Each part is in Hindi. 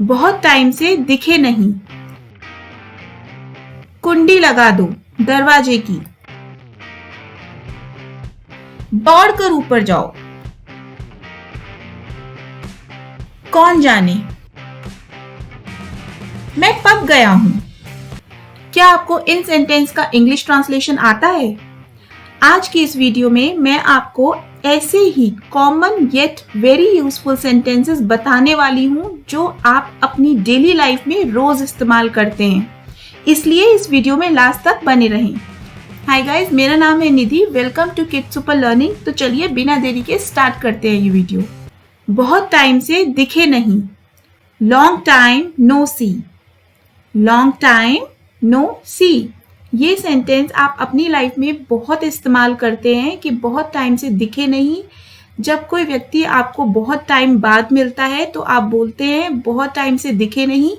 बहुत टाइम से दिखे नहीं। कुंडी लगा दो दरवाजे की। दौड़कर ऊपर जाओ। कौन जाने। मैं पक गया हूं। क्या आपको इन सेंटेंस का इंग्लिश ट्रांसलेशन आता है? आज की इस वीडियो में मैं आपको ऐसे ही common yet very useful sentences बताने वाली हूं जो आप अपनी डेली लाइफ में रोज इस्तेमाल करते हैं, इसलिए इस वीडियो में लास्ट तक बने रहें। हाय गाइस, मेरा नाम है Nidhi. Welcome to Kids Super Learning. तो चलिए बिना देरी के स्टार्ट करते हैं ये वीडियो। बहुत टाइम से दिखे नहीं। लॉन्ग टाइम नो सी। लॉन्ग टाइम नो सी। ये सेंटेंस आप अपनी लाइफ में बहुत इस्तेमाल करते हैं कि बहुत टाइम से दिखे नहीं। जब कोई व्यक्ति आपको बहुत टाइम बाद मिलता है तो आप बोलते हैं बहुत टाइम से दिखे नहीं,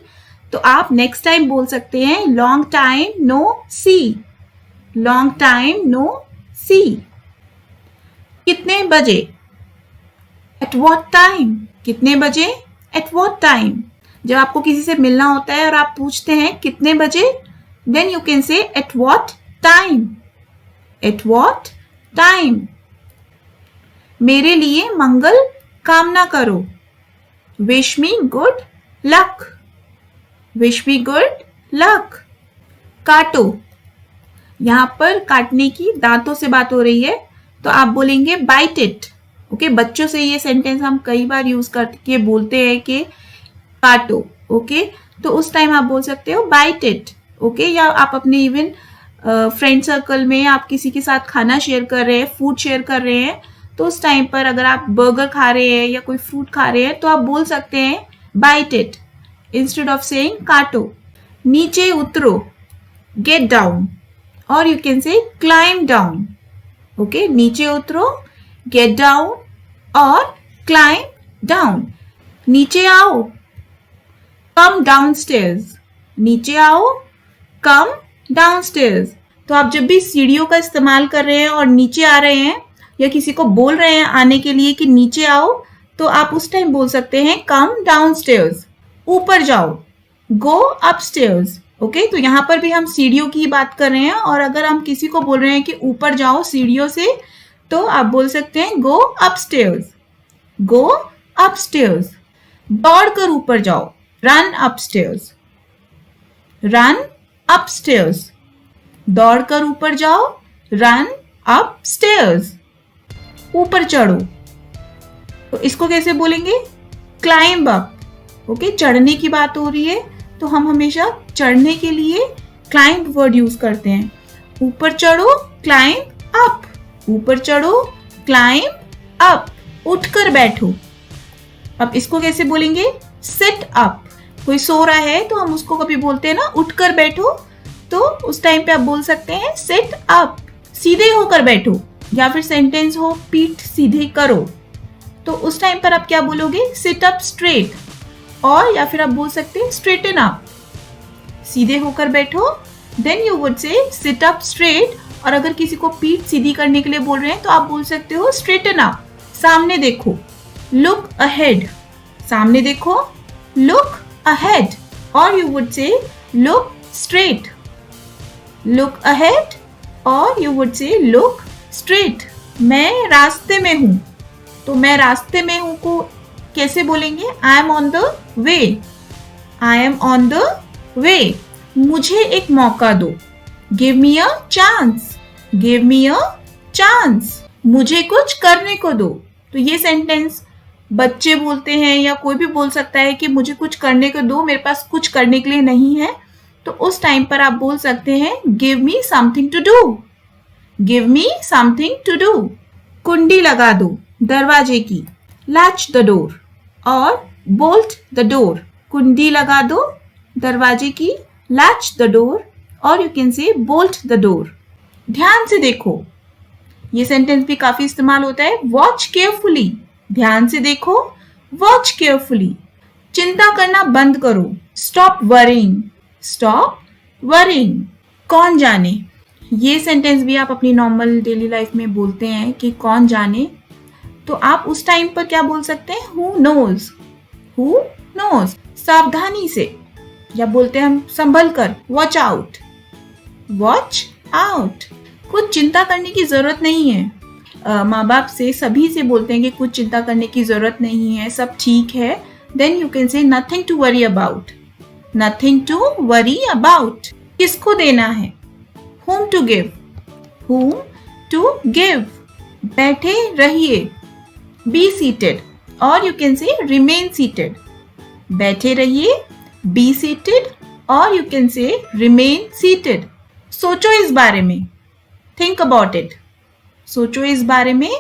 तो आप नेक्स्ट टाइम बोल सकते हैं लॉन्ग टाइम नो सी। लॉन्ग टाइम नो सी। कितने बजे? At what time. कितने बजे? At what time. जब आपको किसी से मिलना होता है और आप पूछते हैं कितने बजे, then you can say at what time. At what time. मेरे लिए मंगल कामना करो। Wish me good luck. Wish me good luck. काटो। यहां पर काटने की दांतों से बात हो रही है तो आप बोलेंगे bite it. ओके, बच्चों से ये सेंटेंस हम कई बार यूज करके बोलते हैं कि काटो। ओके, तो उस टाइम आप बोल सकते हो bite it. ओके, या आप अपने इवन फ्रेंड सर्कल में आप किसी के साथ खाना शेयर कर रहे हैं, फूड शेयर कर रहे हैं, तो उस टाइम पर अगर आप बर्गर खा रहे हैं या कोई फ्रूट खा रहे हैं तो आप बोल सकते हैं bite it instead of saying काटो। नीचे उतरो, गेट डाउन, और you can say climb down. Okay, नीचे उतरो, गेट डाउन और क्लाइम डाउन। नीचे आओ, कम डाउनस्टेयर्स। नीचे आओ, कम डाउनस्टेयर्स। तो आप जब भी सीढ़ियों का इस्तेमाल कर रहे हैं और नीचे आ रहे हैं या किसी को बोल रहे हैं आने के लिए कि नीचे आओ, तो आप उस टाइम बोल सकते हैं कम डाउनस्टेयर्स। ऊपर जाओ, गो अपस्टेयर्स। ओके, तो यहाँ पर भी हम सीढ़ियों की बात कर रहे हैं और अगर हम किसी को बोल रहे हैं कि ऊपर जाओ सीढ़ियों से, तो आप बोल सकते हैं गो अपस्टेयर्स। गो अपस्टेयर्स। दौड़कर ऊपर जाओ, रन अपस्टेयर्स। Run upstairs. दौड़कर ऊपर जाओ, रन अपस्टेयर्स। ऊपर चढ़ो, तो इसको कैसे बोलेंगे? Climb up. ओके, चढ़ने की बात हो रही है तो हम हमेशा चढ़ने के लिए क्लाइंब वर्ड यूज करते हैं। ऊपर चढ़ो, क्लाइंब अप। ऊपर चढ़ो, क्लाइंब अप। उठकर बैठो, अब इसको कैसे बोलेंगे? Sit up. कोई सो रहा है तो हम उसको कभी बोलते हैं ना उठकर बैठो, तो उस टाइम पे आप बोल सकते हैं सिट अप। सीधे होकर बैठो, या फिर सेंटेंस हो पीठ सीधे करो, तो उस टाइम पर आप क्या बोलोगे? Seat up straight. और या फिर आप बोल सकते हैं स्ट्रेटन अप। सीधे होकर बैठो, then you would say sit up straight. और अगर किसी को पीठ सीधी करने के लिए बोल रहे हैं तो आप बोल सकते हो स्ट्रेटन अप। सामने देखो, लुक अहेड। सामने देखो, look ahead, or you would say look straight. Look ahead or you would say look straight. मैं रास्ते में हूँ, तो मैं रास्ते में हूँ को कैसे बोलेंगे? I am on the way. I am on the way. मुझे एक मौका दो, give me a chance. Give me a chance. मुझे कुछ करने को दो। तो ये सेंटेंस बच्चे बोलते हैं या कोई भी बोल सकता है कि मुझे कुछ करने को दो, मेरे पास कुछ करने के लिए नहीं है, तो उस टाइम पर आप बोल सकते हैं give me something to do. Give me something to do. कुंडी लगा दो दरवाजे की। लैच द डोर और बोल्ट द डोर। कुंडी लगा दो दरवाजे की, लैच द डोर, और you can say bolt the door. ध्यान से देखो, ये सेंटेंस भी काफी इस्तेमाल होता है। Watch carefully. ध्यान से देखो, वॉच केयरफुली। चिंता करना बंद करो, स्टॉप वरिंग। Stop worrying. कौन जाने, ये सेंटेंस भी आप अपनी नॉर्मल डेली लाइफ में बोलते हैं कि कौन जाने, तो आप उस टाइम पर क्या बोल सकते हैं? Who knows. Who knows. सावधानी से, या बोलते हैं हम संभल कर, वॉच आउट, वॉच आउट। कुछ चिंता करने की जरूरत नहीं है। माँ बाप से, सभी से बोलते हैं कि कुछ चिंता करने की जरूरत नहीं है, सब ठीक है। Then you can say nothing to worry about, nothing to worry about. किसको देना है? whom to give, whom to give। बैठे रहिए, be seated, और you can say remain seated। बैठे रहिए, be seated, और you can say remain seated। सोचो इस बारे में, think about it। सोचो इस बारे में,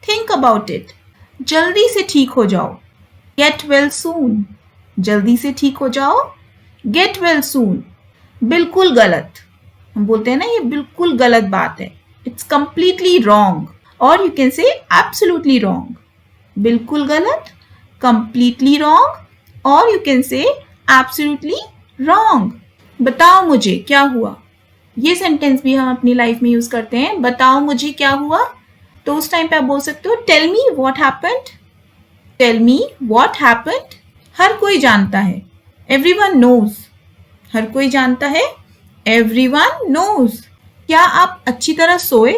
think about it। जल्दी से ठीक हो जाओ, get well soon। जल्दी से ठीक हो जाओ, get well soon। बिल्कुल गलत, हम बोलते हैं ना ये बिल्कुल गलत बात है, इट्स कंप्लीटली रॉन्ग, और यू कैन से एब्सोल्युटली रॉन्ग। बिल्कुल गलत, कंप्लीटली रॉन्ग, और यू कैन से एब्सोल्युटली रॉन्ग। बताओ मुझे क्या हुआ, ये सेंटेंस भी हम अपनी लाइफ में यूज करते हैं। बताओ मुझे क्या हुआ, तो उस टाइम पे आप बोल सकते हो tell me what happened, tell me what happened. हर कोई जानता है, एवरीवन नोज। हर कोई जानता है, एवरीवन नोज। क्या आप अच्छी तरह सोए?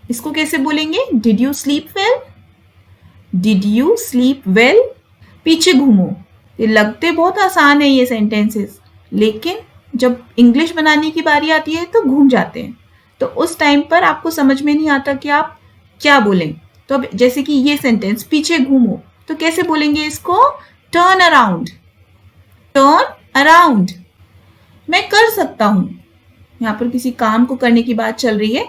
इसको कैसे बोलेंगे? Did you sleep well, did you sleep well. पीछे घूमो। ये लगते बहुत आसान है ये सेंटेंसेस, लेकिन जब इंग्लिश बनाने की बारी आती है तो घूम जाते हैं। तो उस टाइम पर आपको समझ में नहीं आता कि आप क्या बोलें। तो अब जैसे कि ये सेंटेंस पीछे घूमो, तो कैसे बोलेंगे इसको? Turn around, turn around. मैं कर सकता हूं, यहाँ पर किसी काम को करने की बात चल रही है।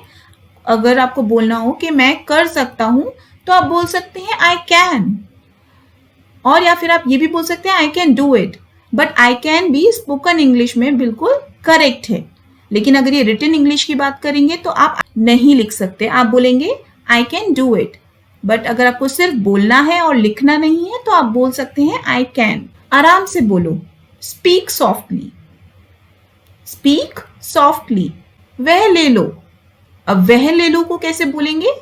अगर आपको बोलना हो कि मैं कर सकता हूं, तो आप बोल सकते हैं आई कैन, और या फिर आप ये भी बोल सकते हैं I can do it. But I can भी स्पोकन इंग्लिश में बिल्कुल करेक्ट है, लेकिन अगर ये रिटन इंग्लिश की बात करेंगे तो आप नहीं लिख सकते, आप बोलेंगे I can do it. But अगर आपको सिर्फ बोलना है और लिखना नहीं है, तो आप बोल सकते हैं आई कैन। आराम से बोलो, स्पीक सॉफ्टली, स्पीक सॉफ्टली। वह ले लो। अब वह ले लो को कैसे बोलेंगे?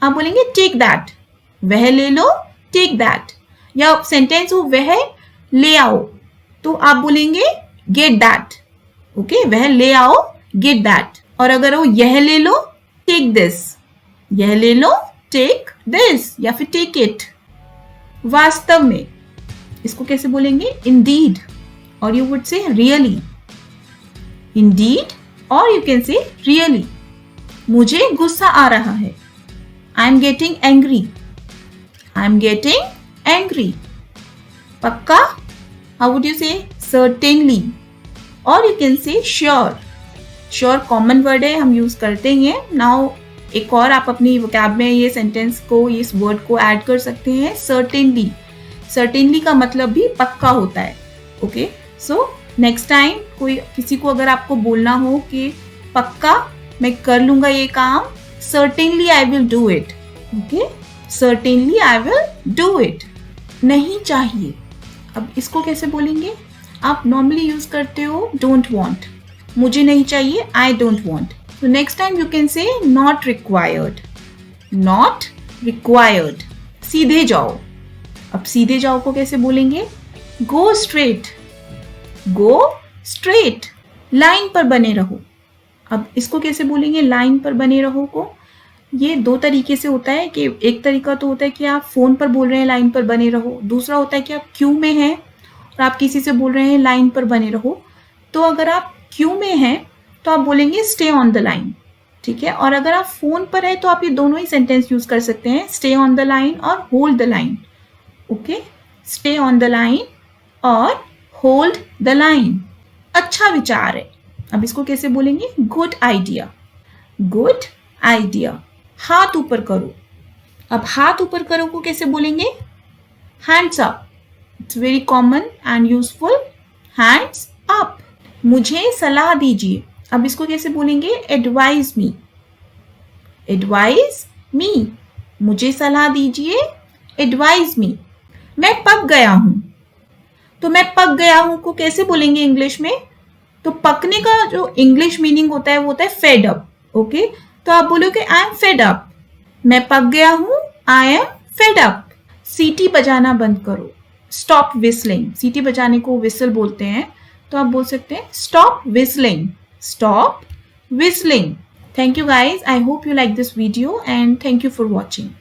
आप बोलेंगे टेक दैट। वह ले लो, टेक दैट। या सेंटेंस हो वह ले आओ, तो आप बोलेंगे गेट दैट। ओके, वह ले आओ, गेट दैट। और अगर हो यह ले लो, टेक दिस। यह ले लो, टेक दिस, या फिर टेक इट। वास्तव में, इसको कैसे बोलेंगे? इंडीड, और यू वुड से रियली। इंडीड, और यू कैन से रियली। मुझे गुस्सा आ रहा है, I am getting angry, I am getting angry. पक्का, हाउ वुड यू से? सर्टेनली, और यू कैन से श्योर। श्योर कॉमन वर्ड है, हम यूज करते ही हैं। नाउ एक और आप अपनी वोकैब में ये सेंटेंस को, इस वर्ड को ऐड कर सकते हैं, सर्टेनली। सर्टेनली का मतलब भी पक्का होता है। ओके, सो नेक्स्ट टाइम कोई किसी को अगर आपको बोलना हो कि पक्का मैं कर लूंगा ये काम, certainly I will do it. Okay, certainly I will do it. नहीं चाहिए, अब इसको कैसे बोलेंगे? आप नॉर्मली यूज करते हो डोंट वांट। मुझे नहीं चाहिए, आई डोंट वांट। तो नेक्स्ट टाइम यू कैन से नॉट रिक्वायर्ड, नॉट रिक्वायर्ड। सीधे जाओ। अब सीधे जाओ को कैसे बोलेंगे? Go straight, go straight. Line पर बने रहो। अब इसको कैसे बोलेंगे? लाइन पर बने रहो को ये दो तरीके से होता है कि एक तरीका तो होता है कि आप फोन पर बोल रहे हैं लाइन पर बने रहो, दूसरा होता है कि आप क्यू में हैं और आप किसी से बोल रहे हैं लाइन पर बने रहो। तो अगर आप क्यू में हैं तो आप बोलेंगे स्टे ऑन द लाइन, ठीक है। और अगर आप फोन पर है तो आप ये दोनों ही सेंटेंस यूज कर सकते हैं, स्टे ऑन द लाइन और hold the line. Okay, stay on the line और होल्ड द लाइन। अच्छा विचार है। अब इसको कैसे बोलेंगे? Good idea, good idea. हाथ ऊपर करो। अब हाथ ऊपर करो को कैसे बोलेंगे? Hands up. It's very common and useful, hands up. मुझे सलाह दीजिए। अब इसको कैसे बोलेंगे? Advise me, advise me. मुझे सलाह दीजिए, एडवाइज मी। मैं पक गया हूं, तो मैं पक गया हूं को कैसे बोलेंगे इंग्लिश में? तो पकने का जो इंग्लिश मीनिंग होता है वो होता है फेड अप। ओके, तो आप बोलोगे आई एम फेड अप। मैं पक गया हूं, आई एम फेड अप। सीटी बजाना बंद करो। स्टॉप विस्लिंग, सीटी बजाने को विसल बोलते हैं, तो आप बोल सकते हैं stop whistling, stop whistling. Thank you guys. I hope you like this video and thank you for watching.